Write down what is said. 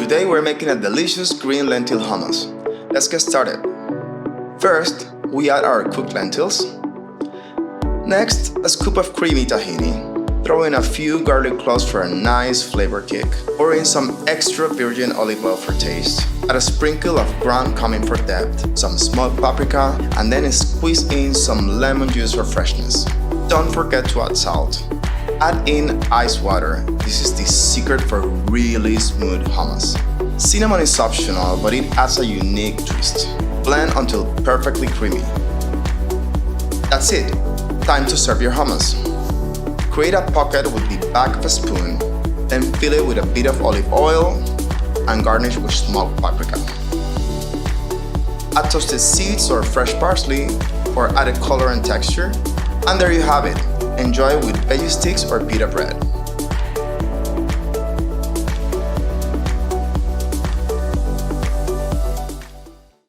Today we're making a delicious green lentil hummus. Let's get started. First, we add our cooked lentils. Next, a scoop of creamy tahini. Throw in a few garlic cloves for a nice flavor kick. Pour in some extra virgin olive oil for taste. Add a sprinkle of ground cumin for depth, some smoked paprika, and then squeeze in some lemon juice for freshness. Don't forget to add salt. Add in ice water. This is the secret for really smooth hummus. Cinnamon is optional, but it adds a unique twist. Blend until perfectly creamy. That's it. Time to serve your hummus. Create a pocket with the back of a spoon, then fill it with a bit of olive oil and garnish with smoked paprika. Add toasted seeds or fresh parsley for added color and texture. And there you have it. Enjoy with veggie sticks or pita bread.